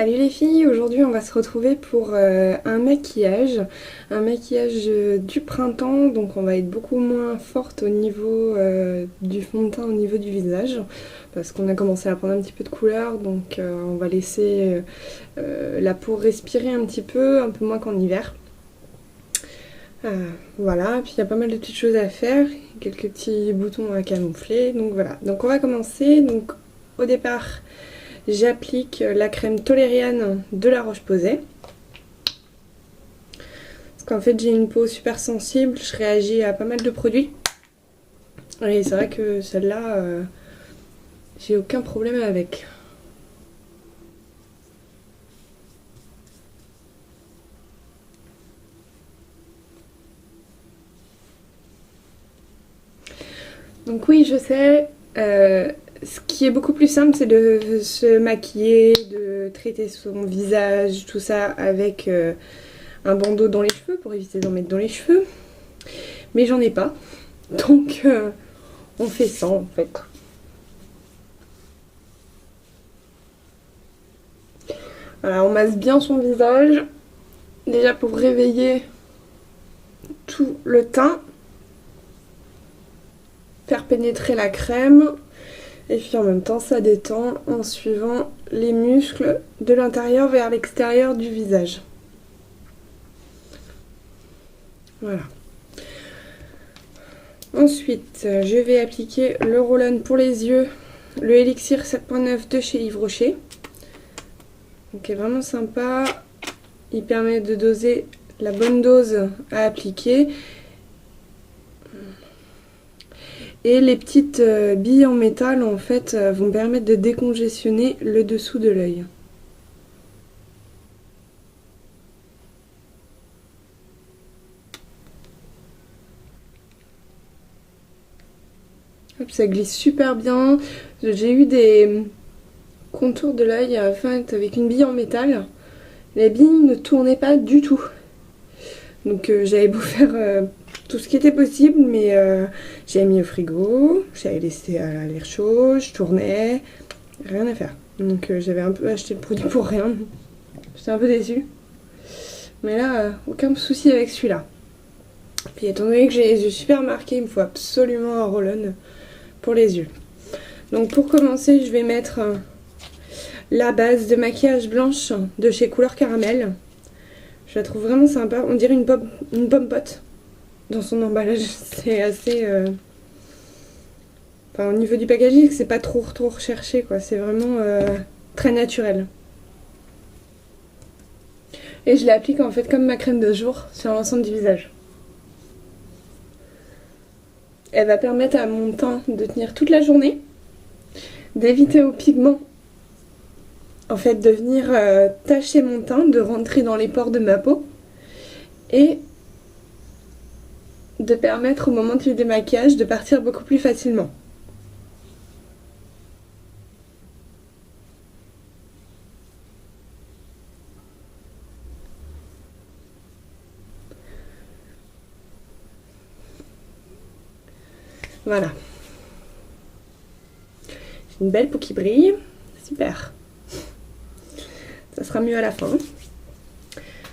Salut les filles, aujourd'hui on va se retrouver pour un maquillage du printemps, donc on va être beaucoup moins forte au niveau du fond de teint, au niveau du visage, parce qu'on a commencé à prendre un petit peu de couleur, donc on va laisser la peau respirer un peu moins qu'en hiver. Voilà, puis il y a pas mal de petites choses à faire, quelques petits boutons à camoufler, donc voilà. Donc on va commencer, donc au départ j'applique la crème Tolériane de La Roche-Posay. Parce qu'en fait j'ai une peau super sensible, je réagis à pas mal de produits. Et c'est vrai que celle-là, j'ai aucun problème avec. Donc oui, je sais, ce qui est beaucoup plus simple, c'est de se maquiller, de traiter son visage, tout ça avec un bandeau dans les cheveux pour éviter d'en mettre dans les cheveux. Mais j'en ai pas, donc on fait ça en fait. Voilà, on masse bien son visage, déjà pour réveiller tout le teint, faire pénétrer la crème, et puis en même temps ça détend en suivant les muscles de l'intérieur vers l'extérieur du visage. Voilà. Ensuite, je vais appliquer le roll-on pour les yeux, le Elixir 7.9 de chez Yves Rocher. Donc il est vraiment sympa, il permet de doser la bonne dose à appliquer. Et les petites billes en métal en fait vont permettre de décongestionner le dessous de l'œil. Hop, ça glisse super bien. J'ai eu des contours de l'œil fait avec une bille en métal. Les billes ne tournaient pas du tout. Donc j'avais beau faire tout ce qui était possible, mais j'avais mis au frigo, j'avais laissé à l'air chaud, je tournais, rien à faire. Donc j'avais un peu acheté le produit pour rien. J'étais un peu déçue. Mais là, aucun souci avec celui-là. Puis étant donné que j'ai les yeux super marqués, il me faut absolument un roll-on pour les yeux. Donc pour commencer, je vais mettre la base de maquillage blanche de chez Couleur Caramel. Je la trouve vraiment sympa. On dirait une pomme pote dans son emballage. C'est assez... Enfin, au niveau du packaging, c'est pas trop recherché, quoi. C'est vraiment très naturel. Et je l'applique en fait comme ma crème de jour sur l'ensemble du visage. Elle va permettre à mon teint de tenir toute la journée, d'éviter aux pigments en fait de venir tacher mon teint, de rentrer dans les pores de ma peau et de permettre au moment du démaquillage de partir beaucoup plus facilement. Voilà. J'ai une belle peau qui brille. Super. Ça sera mieux à la fin.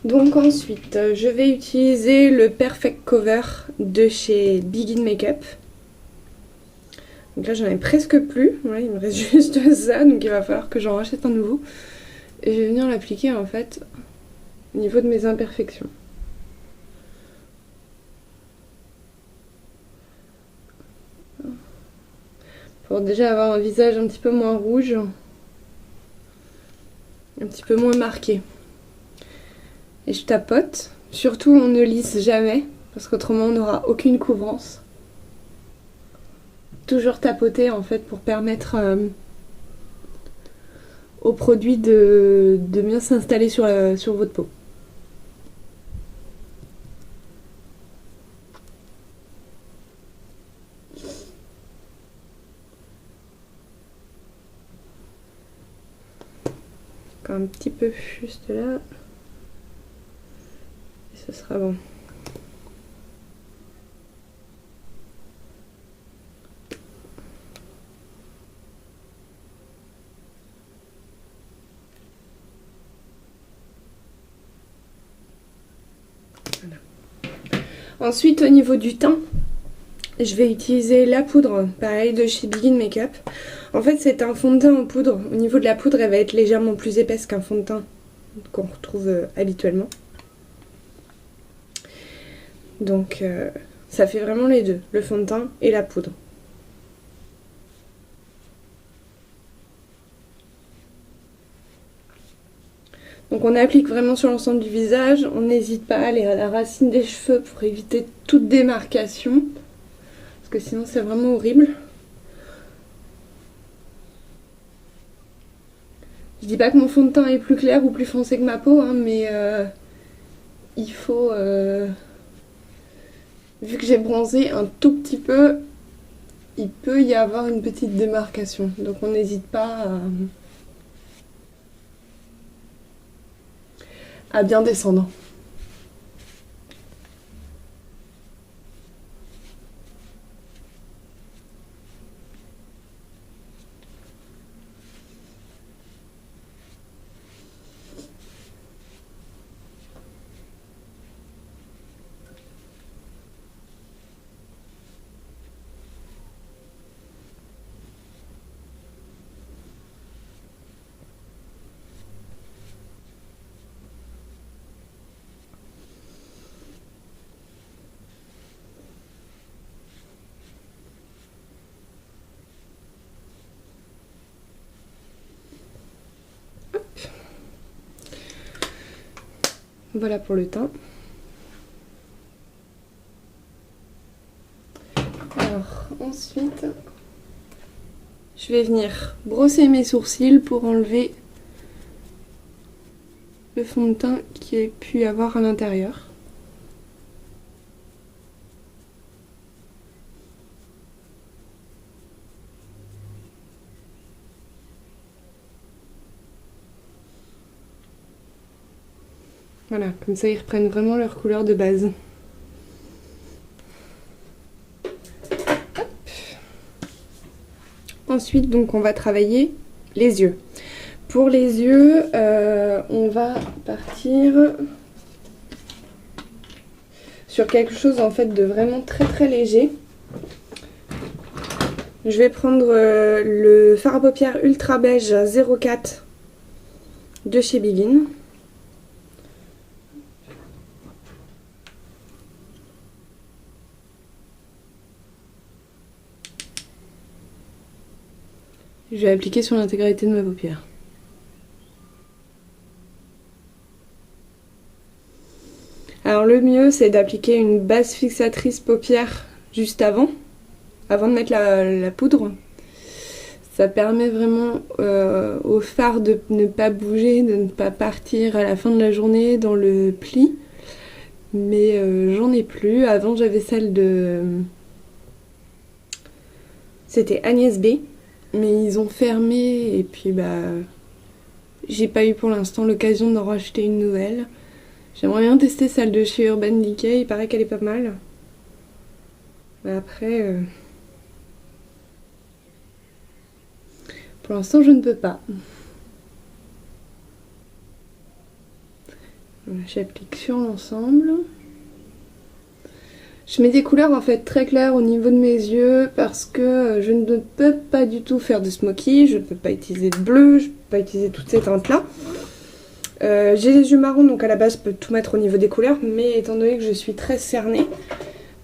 Donc ensuite, je vais utiliser le Perfect Cover de chez Begin Makeup. Donc là, j'en ai presque plus. Ouais, il me reste juste ça, donc il va falloir que j'en rachète un nouveau. Et je vais venir l'appliquer en fait au niveau de mes imperfections. Pour déjà avoir un visage un petit peu moins rouge, un petit peu moins marqué. Et je tapote. Surtout, on ne lisse jamais, parce qu'autrement, on n'aura aucune couvrance. Toujours tapoter en fait pour permettre au produit de bien s'installer sur votre peau. Encore un petit peu juste là. Et ce sera bon. Ensuite, au niveau du teint, je vais utiliser la poudre, pareil, de chez Begin Makeup. En fait, c'est un fond de teint en poudre. Au niveau de la poudre, elle va être légèrement plus épaisse qu'un fond de teint qu'on retrouve habituellement. Donc, ça fait vraiment les deux, le fond de teint et la poudre. Donc on applique vraiment sur l'ensemble du visage, on n'hésite pas à aller à la racine des cheveux pour éviter toute démarcation, parce que sinon c'est vraiment horrible. Je dis pas que mon fond de teint est plus clair ou plus foncé que ma peau, hein, mais il faut... vu que j'ai bronzé un tout petit peu, il peut y avoir une petite démarcation, donc on n'hésite pas à bien descendre. Voilà pour le teint. Alors ensuite, je vais venir brosser mes sourcils pour enlever le fond de teint qui a pu y avoir à l'intérieur. Voilà, comme ça ils reprennent vraiment leur couleur de base. Hop. Ensuite, donc on va travailler les yeux. Pour les yeux, on va partir sur quelque chose en fait de vraiment très léger. Je vais prendre le fard à paupières Ultra Beige 04 de chez Begin. Je vais appliquer sur l'intégralité de ma paupière. Alors le mieux c'est d'appliquer une base fixatrice paupière juste avant de mettre la poudre. Ça permet vraiment au fard de ne pas bouger, de ne pas partir à la fin de la journée dans le pli. Mais j'en ai plus. Avant j'avais celle de... C'était Agnès B. Mais ils ont fermé et puis bah... J'ai pas eu pour l'instant l'occasion d'en racheter une nouvelle. J'aimerais bien tester celle de chez Urban Decay, il paraît qu'elle est pas mal. Mais après... Pour l'instant je ne peux pas. J'applique sur l'ensemble. Je mets des couleurs en fait très claires au niveau de mes yeux parce que je ne peux pas du tout faire de smoky, je ne peux pas utiliser de bleu, je ne peux pas utiliser toutes ces teintes là. J'ai les yeux marrons donc à la base je peux tout mettre au niveau des couleurs, mais étant donné que je suis très cernée,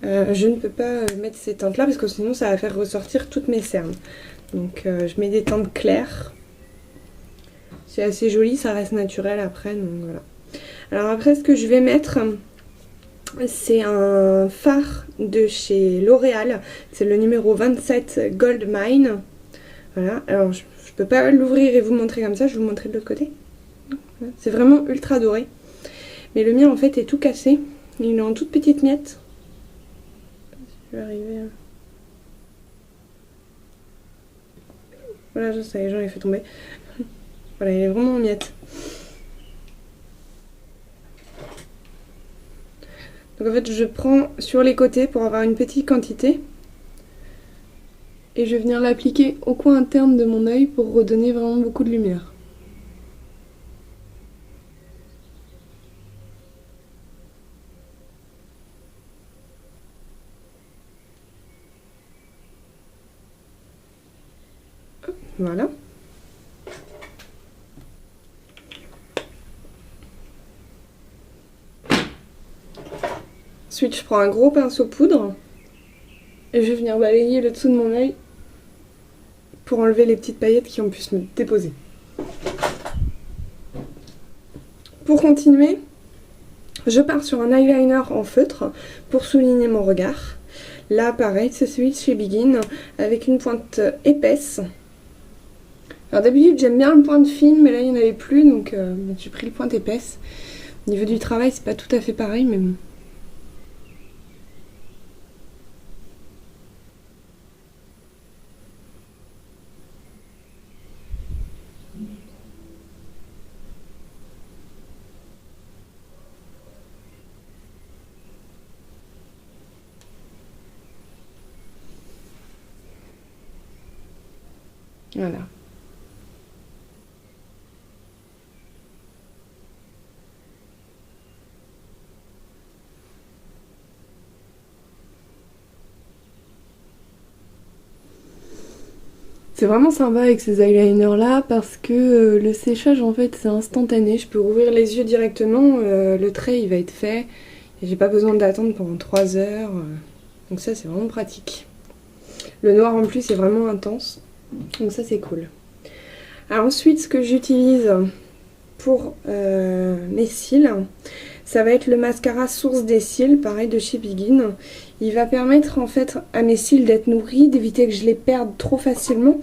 je ne peux pas mettre ces teintes là parce que sinon ça va faire ressortir toutes mes cernes. Donc je mets des teintes claires. C'est assez joli, ça reste naturel après, donc voilà. Alors après ce que je vais mettre... C'est un fard de chez L'Oréal, c'est le numéro 27 Gold Mine. Voilà, alors je peux pas l'ouvrir et vous montrer comme ça, je vais vous montrer de l'autre côté. Voilà. C'est vraiment ultra doré. Mais le mien en fait est tout cassé, il est en toute petite miette. Je vais arriver à... Voilà, je sais, j'en ai fait tomber. Voilà, il est vraiment en miettes. Donc en fait je prends sur les côtés pour avoir une petite quantité et je vais venir l'appliquer au coin interne de mon œil pour redonner vraiment beaucoup de lumière. Voilà. Ensuite, je prends un gros pinceau poudre et je vais venir balayer le dessous de mon œil pour enlever les petites paillettes qui ont pu se me déposer. Pour continuer, je pars sur un eyeliner en feutre pour souligner mon regard. Là, pareil, c'est celui de chez Begin avec une pointe épaisse. Alors d'habitude, j'aime bien le pointe fine, mais là, il n'y en avait plus, donc j'ai pris le pointe épaisse. Au niveau du travail, c'est pas tout à fait pareil, mais bon. Voilà. C'est vraiment sympa avec ces eyeliners là parce que le séchage en fait c'est instantané, je peux rouvrir les yeux directement, le trait il va être fait et j'ai pas besoin d'attendre pendant 3 heures, donc ça c'est vraiment pratique. Le noir en plus est vraiment intense, donc ça c'est cool. Alors ensuite ce que j'utilise pour mes cils, ça va être le mascara Source des cils, pareil de chez Begin. Il va permettre en fait à mes cils d'être nourris, d'éviter que je les perde trop facilement.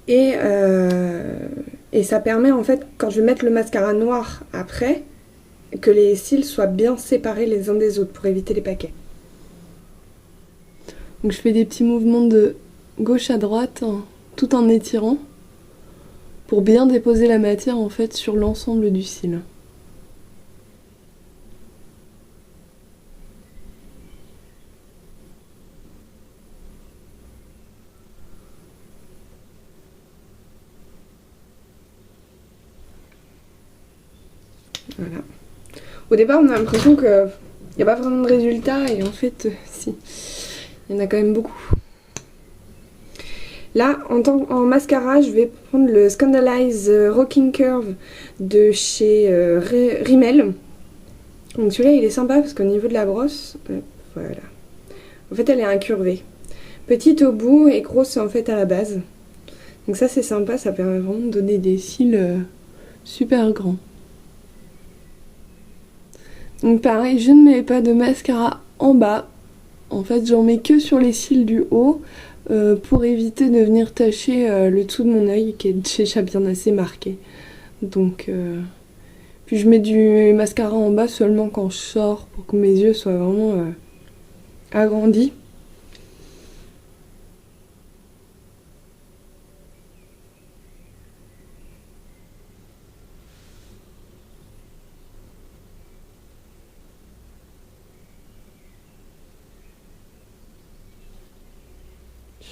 Et ça permet en fait, quand je vais mettre le mascara noir après, que les cils soient bien séparés les uns des autres pour éviter les paquets. Donc je fais des petits mouvements de gauche à droite, tout en étirant, pour bien déposer la matière en fait sur l'ensemble du cil. Voilà. Au départ, on a l'impression qu'il n'y a pas vraiment de résultat, et en fait, si, il y en a quand même beaucoup. Là, en mascara, je vais prendre le Scandalize Rocking Curve de chez Rimmel. Donc celui-là, il est sympa parce qu'au niveau de la brosse, voilà. En fait, elle est incurvée. Petite au bout et grosse en fait à la base. Donc ça, c'est sympa, ça permet vraiment de donner des cils super grands. Donc pareil, je ne mets pas de mascara en bas. En fait, j'en mets que sur les cils du haut pour éviter de venir tacher le dessous de mon œil qui est déjà bien assez marqué. Donc, puis je mets du mascara en bas seulement quand je sors pour que mes yeux soient vraiment agrandis.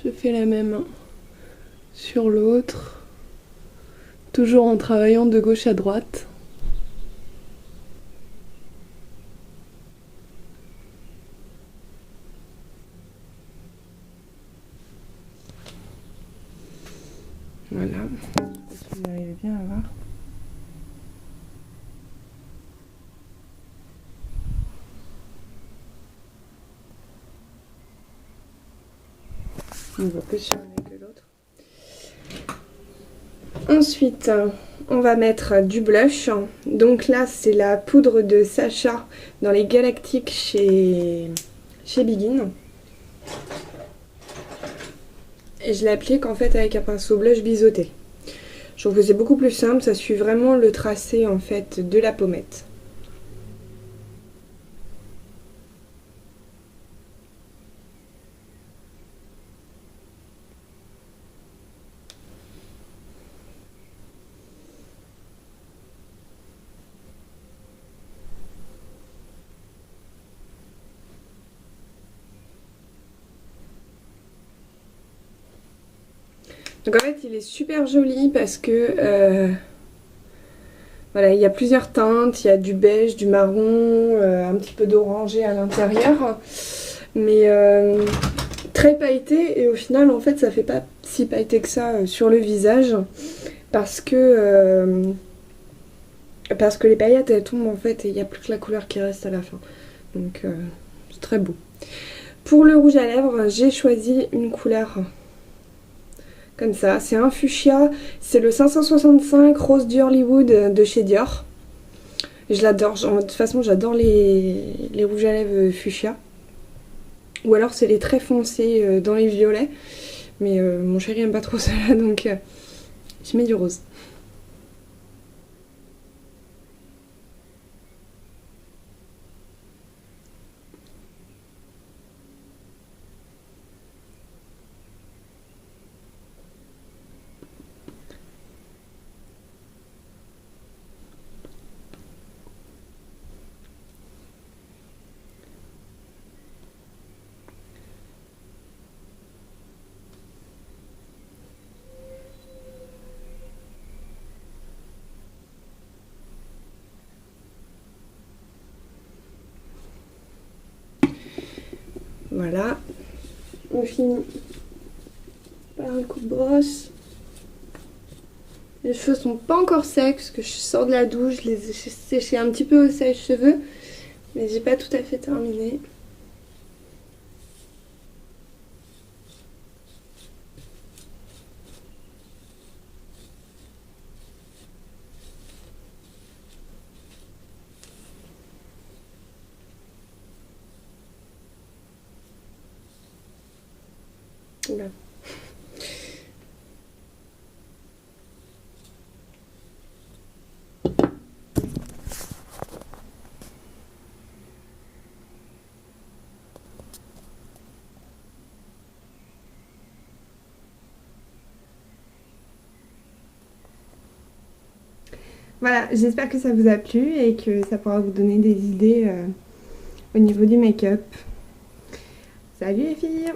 Je fais la même sur l'autre, toujours en travaillant de gauche à droite. Voilà, si vous arrivez bien à voir. On voit plus sur l'un que l'autre. Ensuite, on va mettre du blush. Donc là, c'est la poudre de Sacha dans les Galactiques chez Begin. Et je l'applique en fait avec un pinceau blush biseauté. Je trouve que c'est beaucoup plus simple, ça suit vraiment le tracé en fait de la pommette. Donc en fait il est super joli parce que voilà, il y a plusieurs teintes, il y a du beige, du marron, un petit peu d'orangé à l'intérieur, mais très pailleté et au final en fait ça fait pas si pailleté que ça sur le visage parce que les paillettes elles tombent en fait et il n'y a plus que la couleur qui reste à la fin. Donc c'est très beau. Pour le rouge à lèvres, j'ai choisi une couleur comme ça. C'est un fuchsia, c'est le 565 Rose du Hollywood de chez Dior. Je l'adore, de toute façon j'adore les rouges à lèvres fuchsia. Ou alors c'est les très foncés dans les violets. Mais mon chéri aime pas trop cela donc je mets du rose. Voilà, on finit par un coup de brosse. Les cheveux sont pas encore secs parce que je sors de la douche, je les ai séchés un petit peu au sèche-cheveux, mais j'ai pas tout à fait terminé. Oula. Voilà, j'espère que ça vous a plu et que ça pourra vous donner des idées au niveau du make-up. Salut les filles!